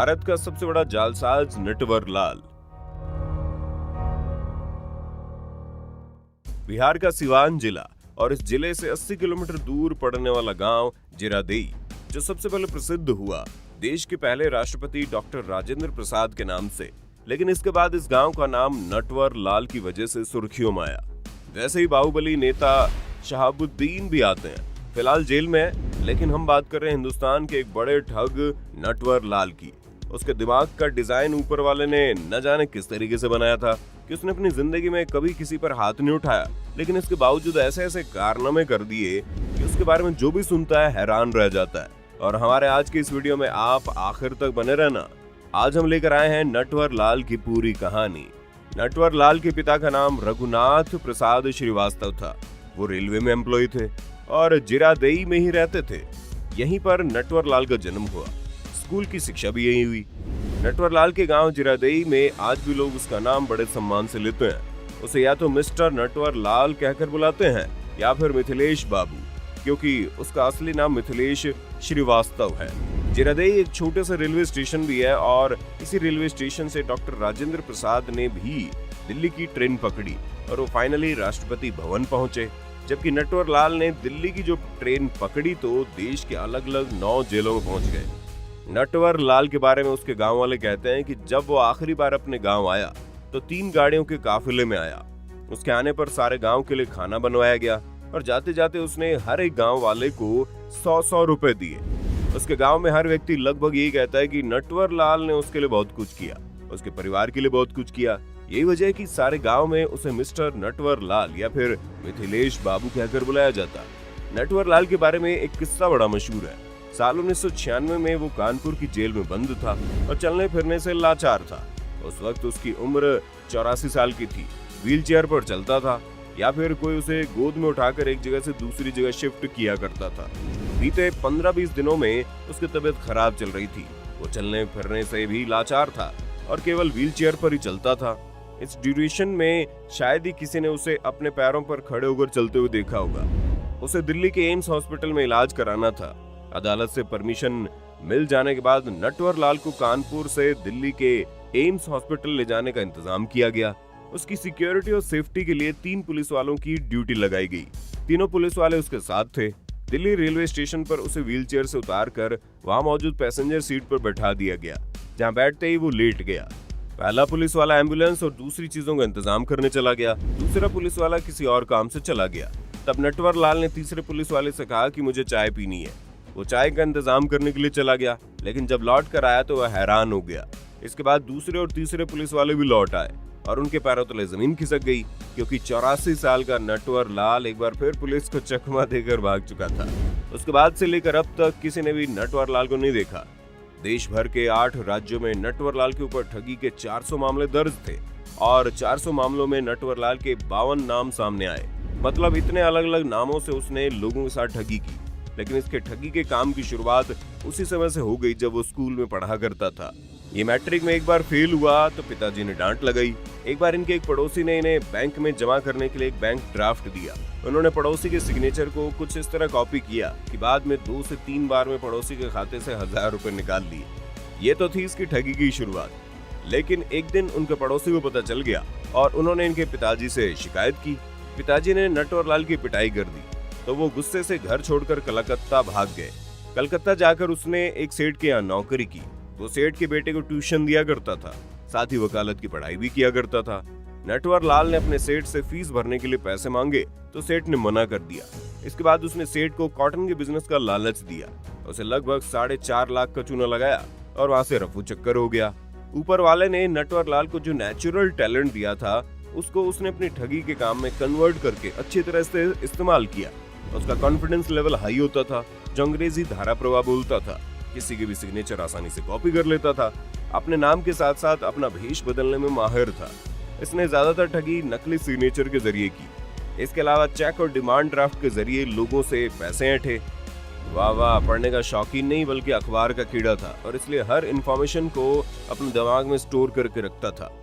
भारत का सबसे बड़ा जालसाज नटवर लाल। बिहार का सिवान जिला और इस जिले से 80 किलोमीटर दूर पड़ने वाला गांव जिरादेई, जो सबसे पहले प्रसिद्ध हुआ देश के पहले राष्ट्रपति डॉक्टर राजेंद्र प्रसाद के नाम से, लेकिन इसके बाद इस गांव का नाम नटवर लाल की वजह से सुर्खियों में आया। वैसे ही बाहुबली नेता शहाबुद्दीन भी आते हैं, फिलहाल जेल में है, लेकिन हम बात कर रहे हैं हिंदुस्तान के एक बड़े ठग नटवर लाल की। उसके दिमाग का डिजाइन ऊपर वाले ने न जाने किस तरीके से बनाया था कि उसने अपनी जिंदगी में कभी किसी पर हाथ नहीं उठाया, लेकिन इसके बावजूद ऐसे ऐसे कारनामे कर दिए कि उसके बारे में जो भी सुनता है हैरान रह जाता है। और हमारे आज की इस वीडियो में आप आखिर तक बने रहना। आज हम लेकर आए हैं नटवर लाल की पूरी कहानी। नटवर लाल के पिता का नाम रघुनाथ प्रसाद श्रीवास्तव था। वो रेलवे में एम्प्लॉय थे और जिरादेई में ही रहते थे। यहीं पर नटवर लाल का जन्म हुआ, स्कूल की शिक्षा भी यही हुई। नटवर लाल के गांव जिरादेई में आज भी लोग उसका नाम बड़े सम्मान से लेते हैं। उसे या तो मिस्टर नटवर लाल कहकर बुलाते हैं या फिर मिथिलेश बाबू, क्योंकि उसका असली नाम मिथिलेश श्रीवास्तव है। जिरादेई एक छोटे से रेलवे स्टेशन भी है और इसी रेलवे स्टेशन से डॉक्टर राजेंद्र प्रसाद ने भी दिल्ली की ट्रेन पकड़ी और वो फाइनली राष्ट्रपति भवन पहुंचे। जबकि नटवर लाल ने दिल्ली की जो ट्रेन पकड़ी तो देश के अलग अलग 9 जेलों में पहुंच गए। नटवर लाल के बारे में उसके गांव वाले कहते हैं कि जब वो आखिरी बार अपने गांव आया तो 3 गाड़ियों के काफिले में आया। उसके आने पर सारे गांव के लिए खाना बनवाया गया और जाते जाते उसने हर एक गांव वाले को 100-100 रुपए दिए। उसके गांव में हर व्यक्ति लगभग यही कहता है कि नटवर लाल ने उसके लिए बहुत कुछ किया, उसके परिवार के लिए बहुत कुछ किया। यही वजह है कि सारे गांव में उसे मिस्टर नटवर लाल या फिर मिथिलेश बाबू कहकर बुलाया जाता। नटवर लाल के बारे में एक किस्सा बड़ा मशहूर है। साल 1996 में वो कानपुर की जेल में बंद था और चलने फिरने से लाचार था। उस वक्त उसकी उम्र 84 साल की थी। व्हील चेयर पर चलता था या फिर कोई उसे गोद में उठाकर एक जगह से दूसरी जगह शिफ्ट किया करता था। बीते 15-20 दिनों में उसकी तबीयत खराब चल रही थी। वो चलने फिरने से भी लाचार था और केवल व्हील चेयर पर ही चलता था। इस ड्यूरेशन में शायद ही किसी ने उसे अपने पैरों पर खड़े होकर चलते हुए देखा होगा। उसे दिल्ली के एम्स हॉस्पिटल में इलाज कराना था। अदालत से परमिशन मिल जाने के बाद नटवर लाल को कानपुर से दिल्ली के एम्स हॉस्पिटल ले जाने का इंतजाम किया गया। उसकी सिक्योरिटी और सेफ्टी के लिए 3 पुलिस वालों की ड्यूटी लगाई गई। तीनों पुलिस वाले उसके साथ थे। दिल्ली रेलवे स्टेशन पर उसे व्हील चेयर से उतारकर वहां मौजूद पैसेंजर सीट पर बैठा दिया गया, जहां बैठते ही वो लेट गया। पहला पुलिस वाला एम्बुलेंस और दूसरी चीजों का इंतजाम करने चला गया। दूसरा पुलिस वाला किसी और काम से चला गया। तब नटवर लाल ने तीसरे पुलिस वाले से कहा कि मुझे चाय पीनी है। वो चाय का इंतजाम करने के लिए चला गया, लेकिन जब लौट कर आया तो वह हैरान हो गया। इसके बाद दूसरे और तीसरे पुलिस वाले भी लौट आए और उनके पैरों तले जमीन खिसक गई, क्योंकि 84 साल का नटवर लाल एक बार फिर पुलिस को चकमा देकर भाग चुका था। उसके बाद से लेकर अब तक किसी ने भी नटवर लाल को नहीं देखा। देश भर के 8 राज्यों में नटवर लाल के ऊपर ठगी के 400 मामले दर्ज थे और 400 मामलों में नटवर लाल के 52 नाम सामने आए। मतलब इतने अलग अलग नामों से उसने लोगों के साथ ठगी की। लेकिन इसके ठगी के काम की शुरुआत उसी समय से हो गई जब वो स्कूल में पढ़ा करता था। ये मैट्रिक में एक बार फेल हुआ तो पिताजी ने डांट लगाई। एक बार इनके एक पड़ोसी ने इन्हें बैंक में जमा करने के लिए एक बैंक ड्राफ्ट दिया। उन्होंने पड़ोसी के सिग्नेचर को कुछ इस तरह कॉपी किया कि बाद में 2 से 3 बार में पड़ोसी के खाते से 1000 रुपए निकाल लिए। ये तो थी इसकी ठगी की शुरुआत। लेकिन एक दिन उनके पड़ोसी को पता चल गया और उन्होंने इनके पिताजी से शिकायत की। पिताजी ने नटवर लाल की पिटाई कर दी तो वो गुस्से से घर छोड़कर कलकत्ता भाग गए। कलकत्ता जाकर उसने एक सेठ के यहाँ नौकरी की। वो सेठ के बेटे को ट्यूशन दिया करता था, साथ ही वकालत की पढ़ाई भी किया करता था। नटवर लाल ने अपने सेठ से फीस भरने के लिए पैसे मांगे तो सेठ ने मना कर दिया। इसके बाद उसने सेठ को कॉटन के बिजनेस का लालच दिया। उसे लगभग 4.5 लाख का चूना लगाया और वहां से रफू चक्कर हो गया। ऊपर वाले ने नटवर लाल को जो नेचुरल टैलेंट दिया था उसको उसने अपनी ठगी के काम में कन्वर्ट करके अच्छी तरह से इस्तेमाल किया। उसका कॉन्फिडेंस लेवल हाई होता था, जो अंग्रेजी धारा प्रवाह बोलता था, किसी के भी सिग्नेचर आसानी से कॉपी कर लेता था, अपने नाम के साथ साथ अपना भेष बदलने में माहिर था। इसने ज्यादातर ठगी नकली सिग्नेचर के जरिए की। इसके अलावा चेक और डिमांड ड्राफ्ट के जरिए लोगों से पैसे ऐंठे। वाह वाह, पढ़ने का शौकीन नहीं बल्कि अखबार का कीड़ा था और इसलिए हर इंफॉर्मेशन को अपने दिमाग में स्टोर करके रखता था।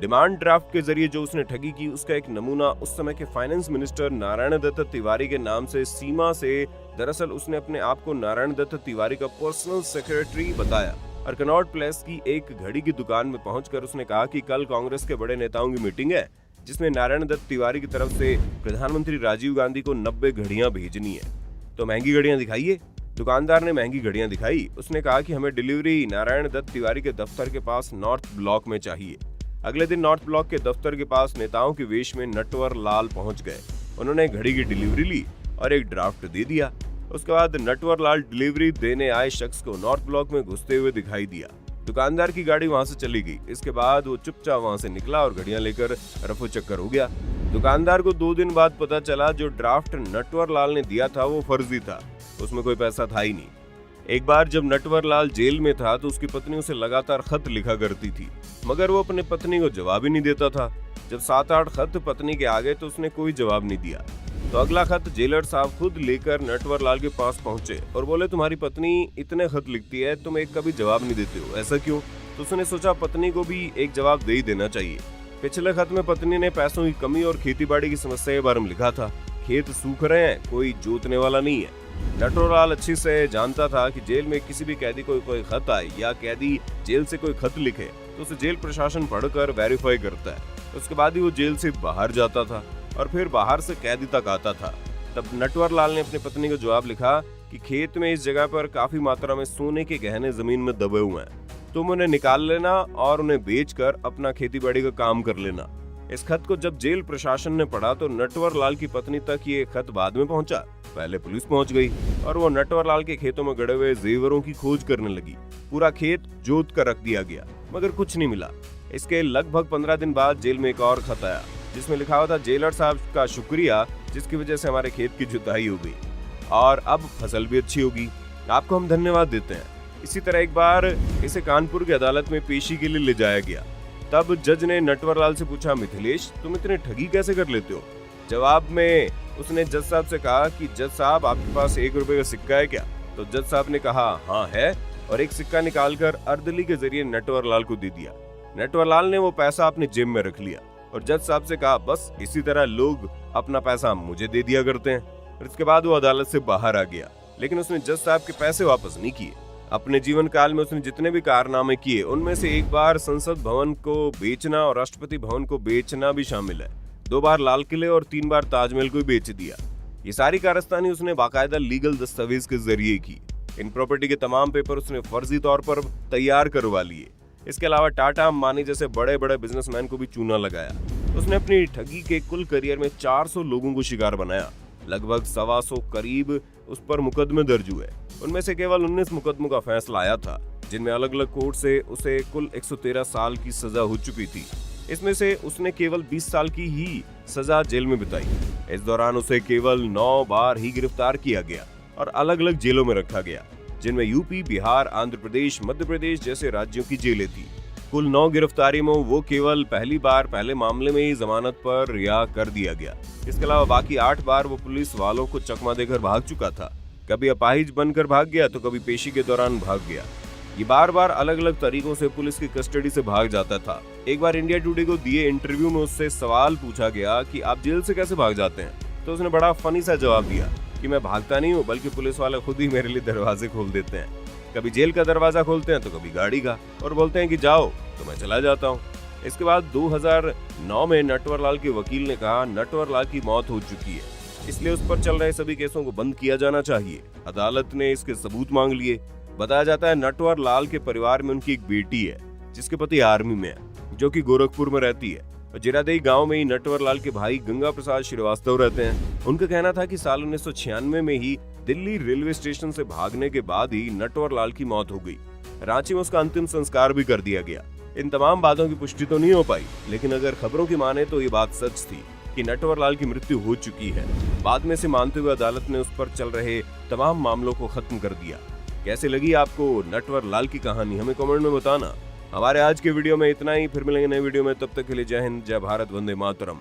डिमांड ड्राफ्ट के जरिए जो उसने ठगी की उसका एक नमूना उस समय के फाइनेंस मिनिस्टर नारायण दत्त तिवारी के नाम से सीमा से। दरअसल उसने अपने आप को नारायण दत्त तिवारी का पर्सनल सेक्रेटरी बताया और कनॉट प्लेस की एक घड़ी की दुकान में पहुंचकर उसने कहा कि कल कांग्रेस के बड़े नेताओं की मीटिंग है, जिसमें नारायण दत्त तिवारी की तरफ से प्रधानमंत्री राजीव गांधी को 90 घड़ियां भेजनी है, तो महंगी घड़ियां दिखाइए। दुकानदार ने महंगी घड़ियां दिखाई। उसने कहा कि हमें डिलीवरी नारायण दत्त तिवारी के दफ्तर के पास नॉर्थ ब्लॉक में चाहिए। अगले दिन नॉर्थ ब्लॉक के दफ्तर के पास नेताओं के वेश में नटवर लाल पहुंच गए। उन्होंने घड़ी की डिलीवरी ली और एक ड्राफ्ट दे दिया। उसके बाद नटवर लाल डिलीवरी देने आए शख्स को नॉर्थ ब्लॉक में घुसते हुए दिखाई दिया। दुकानदार की गाड़ी वहां से चली गई। इसके बाद वो चुपचाप वहां से निकला और घड़ियां लेकर रफू चक्कर हो गया। दुकानदार को 2 दिन बाद पता चला जो ड्राफ्ट नटवर लाल ने दिया था वो फर्जी था, उसमें कोई पैसा था ही नहीं। एक बार जब नटवर लाल जेल में था तो उसकी पत्नी उसे लगातार खत लिखा करती थी, मगर वो अपने पत्नी को जवाब ही नहीं देता था। जब 7-8 खत पत्नी के आ गए तो उसने कोई जवाब नहीं दिया। तो अगला खत जेलर साहब खुद लेकर नटवर लाल के पास पहुंचे और बोले, तुम्हारी पत्नी इतने खत लिखती है, तुम एक का भी जवाब नहीं देते हो, ऐसा क्यों? तो उसने सोचा पत्नी को भी एक जवाब दे ही देना चाहिए। पिछले खत में पत्नी ने पैसों की कमी और खेतीबाड़ी की समस्या के बारे में लिखा था। खेत सूख रहे हैं, कोई जोतने वाला नहीं है। नटवर लाल अच्छी से जानता था कि जेल में किसी भी कैदी को कोई खत आए या कैदी जेल से कोई खत लिखे तो उसे जेल प्रशासन पढ़कर वेरीफाई करता है, उसके बाद ही वो जेल से बाहर जाता था और फिर बाहर से कैदी तक आता था। तब नटवर लाल ने अपनी पत्नी को जवाब लिखा कि खेत में इस जगह पर काफी मात्रा में सोने के गहने जमीन में दबे हुए हैं, तुम उन्हें निकाल लेना और उन्हें बेचकर अपना खेतीबाड़ी का काम कर लेना। इस खत को जब जेल प्रशासन ने पढ़ा तो नटवर लाल की पत्नी तक ये खत बाद में पहुंचा। पहले पुलिस पहुंच गई और वो नटवर लाल के खेतों में गड़े हुए जेवरों की खोज करने लगी। पूरा खेत जोत कर रख दिया गया, मगर कुछ नहीं मिला। इसके लगभग 15 दिन बाद जेल में एक और खत आया, जिसमें लिखा हुआ था, जेलर साहब का शुक्रिया, जिसकी वजह से हमारे खेत की जुताई हो गई और अब फसल भी अच्छी होगी, आपको हम धन्यवाद देते हैं। इसी तरह एक बार इसे कानपुर की अदालत में पेशी के लिए ले जाया गया। तब जज ने नटवर लाल से पूछा, मिथिलेश, तुम इतने ठगी कैसे कर लेते हो? जवाब में उसने जज साहब से कहा कि जज साहब, आपके पास 1 रुपए का सिक्का है क्या? तो जज साहब ने कहा, हाँ है, और एक सिक्का निकालकर अर्दली के जरिए नटवर लाल को दे दिया। नटवर लाल ने वो पैसा अपनी जेब में रख लिया और जज साहब से कहा, बस इसी तरह लोग अपना पैसा मुझे दे दिया करते हैं। और इसके बाद वो अदालत से बाहर आ गया, लेकिन उसने जज साहब के पैसे वापस नहीं किए। अपने जीवन काल में उसने जितने भी कारनामे किए, उनमें से एक बार संसद भवन को बेचना और राष्ट्रपति भवन को बेचना भी शामिल है। 2 बार लाल किले और 3 बार ताजमहल को बेच दिया। ये सारी कारस्तानी उसने बाकायदा लीगल दस्तावेज के जरिए की। इन प्रॉपर्टी के तमाम पेपर उसने फर्जी तौर पर तैयार करवा लिए। इसके अलावा टाटा, अंबानी जैसे बड़े बड़े बिजनेसमैन को भी चूना लगाया। उसने अपनी ठगी के कुल करियर में 400 लोगों को शिकार बनाया। लगभग 125 करीब उस पर मुकदमे दर्ज हुए। उनमें से केवल 19 मुकदमों का फैसला आया था, जिनमें अलग अलग कोर्ट से उसे कुल 113 साल की सजा हो चुकी थी। इसमें से उसने केवल 20 साल की ही सजा जेल में बिताई। इस दौरान उसे केवल 9 बार ही गिरफ्तार किया गया और अलग अलग जेलों में रखा गया, जिनमें यूपी, बिहार, आंध्र प्रदेश, मध्य प्रदेश जैसे राज्यों की जेलें थी। कुल 9 गिरफ्तारी में वो केवल पहली बार पहले मामले में ही जमानत पर रिहा कर दिया गया। इसके अलावा बाकी 8 बार वो पुलिस वालों को चकमा देकर भाग चुका था। कभी अपाहिज बनकर भाग गया तो कभी पेशी के दौरान भाग गया। ये बार बार अलग अलग तरीकों से पुलिस की कस्टडी से भाग जाता था। एक बार इंडिया टुडे को दिए इंटरव्यू में उससे सवाल पूछा गया कि आप जेल से कैसे भाग जाते हैं, तो उसने बड़ा फनी सा जवाब दिया कि मैं भागता नहीं हूँ, बल्कि पुलिस वाले खुद ही मेरे लिए दरवाजे खोल देते हैं। कभी जेल का दरवाजा खोलते हैं तो कभी गाड़ी का, और बोलते हैं कि जाओ, तो मैं चला जाता हूँ। इसके बाद 2009 में नटवर लाल के वकील ने कहा, नटवर लाल की मौत हो चुकी है, इसलिए उस पर चल रहे सभी केसों को बंद किया जाना चाहिए। अदालत ने इसके सबूत मांग लिए। बताया जाता है नटवर लाल के परिवार में उनकी एक बेटी है, जिसके पति आर्मी में है, जो कि गोरखपुर में रहती है। जीरादेई गांव में ही नटवर लाल के भाई गंगा प्रसाद श्रीवास्तव रहते हैं। उनका कहना था कि साल 1996 में ही दिल्ली रेलवे स्टेशन से भागने के बाद ही नटवर लाल की मौत हो गई। रांची में उसका अंतिम संस्कार भी कर दिया गया। इन तमाम बातों की पुष्टि तो नहीं हो पाई, लेकिन अगर खबरों की माने तो ये बात सच थी कि नटवर लाल की मृत्यु हो चुकी है। बाद में से मानते हुए अदालत ने उस पर चल रहे तमाम मामलों को खत्म कर दिया। कैसे लगी आपको नटवर लाल की कहानी, हमें कमेंट में बताना। हमारे आज के वीडियो में इतना ही, फिर मिलेंगे नए वीडियो में। तब तक के लिए जय हिंद, जय भारत, वंदे मातरम।